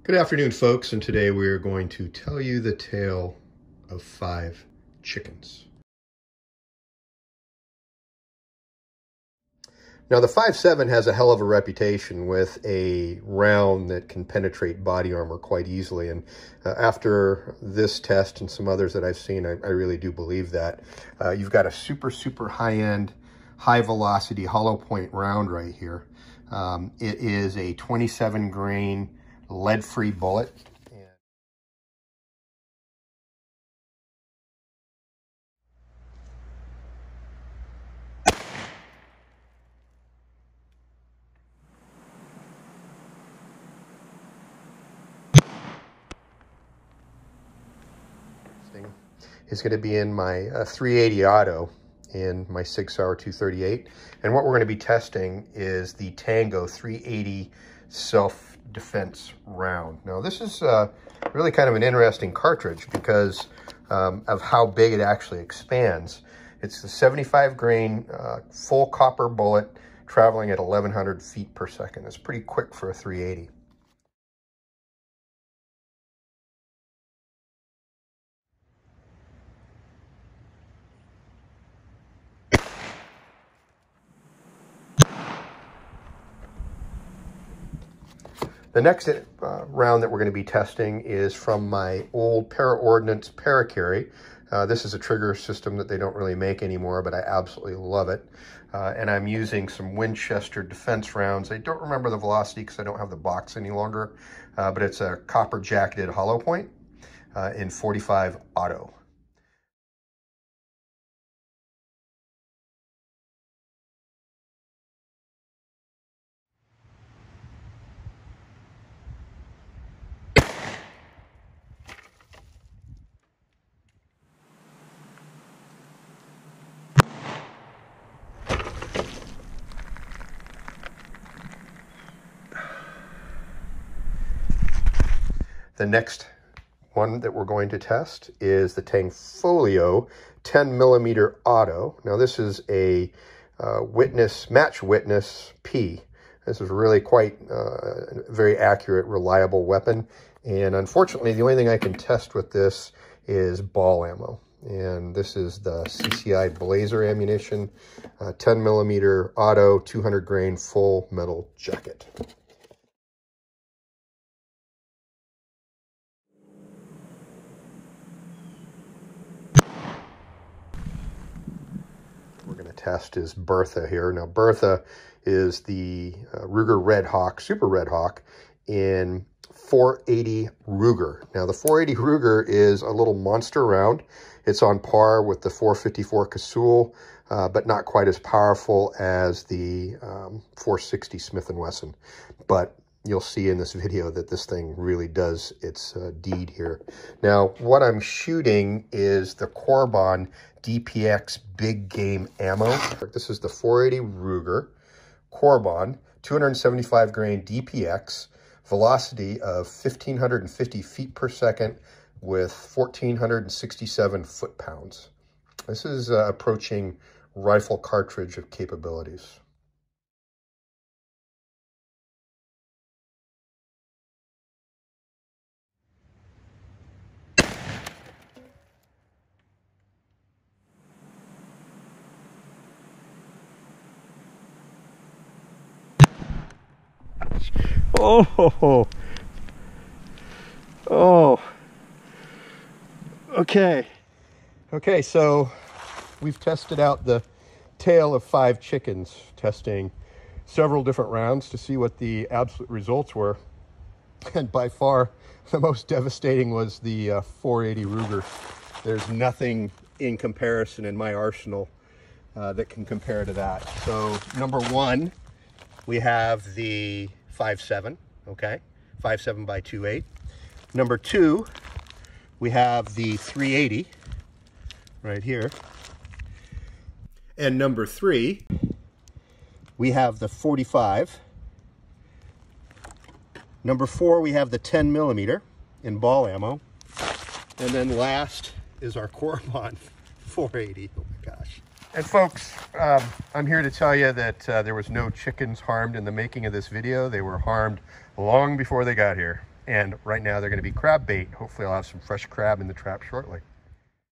Good afternoon, folks, and today we are going to tell you the tale of 5 chickens. Now, the 5.7 has a hell of a reputation with a round that can penetrate body armor quite easily, and after this test and some others that I've seen, I really do believe that. You've got a super high-end, high-velocity hollow point round right here. It is a 27 grain lead-free bullet. Is going to be in my 380 auto in my Sig Sauer 238. And what we're going to be testing is the Tango 380 self-defense round. Now, this is really kind of an interesting cartridge because of how big it actually expands. It's the 75 grain full copper bullet traveling at 1,100 feet per second. It's pretty quick for a 380. The next round that we're going to be testing is from my old Para-Ordnance Para-Carry. This is a trigger system that they don't really make anymore, but I absolutely love it. And I'm using some Winchester defense rounds. I don't remember the velocity because I don't have the box any longer, but it's a copper jacketed hollow point in 45 auto. The next one that we're going to test is the Tanfoglio 10 millimeter auto. Now this is a match witness P. This is really quite a very accurate, reliable weapon. And unfortunately, the only thing I can test with this is ball ammo. And this is the CCI Blazer ammunition, 10 millimeter auto, 200 grain full metal jacket. We're going to test is Bertha here. Now, Bertha is the Ruger Red Hawk, Super Red Hawk, in 480 Ruger. Now, the 480 Ruger is a little monster round. It's on par with the 454 Casull, but not quite as powerful as the 460 Smith & Wesson. But you'll see in this video that this thing really does its deed here. Now, what I'm shooting is the Corbon DPX Big Game Ammo. This is the 480 Ruger Corbon, 275 grain DPX, velocity of 1,550 feet per second with 1,467 foot-pounds. This is approaching rifle cartridge of capabilities. Oh, okay. Okay, so we've tested out the tale of 5 chickens, testing several different rounds to see what the absolute results were. And by far, the most devastating was the 480 Ruger. There's nothing in comparison in my arsenal that can compare to that. So number 1, we have the 5.7, okay? 5.7 by 2.8. Number 2, we have the 380 right here. And number 3, we have the 45. Number 4, we have the 10 millimeter in ball ammo. And then last is our Corbon 480. Oh my gosh. And folks, I'm here to tell you that there was no chickens harmed in the making of this video. They were harmed long before they got here. And right now they're going to be crab bait. Hopefully I'll have some fresh crab in the trap shortly.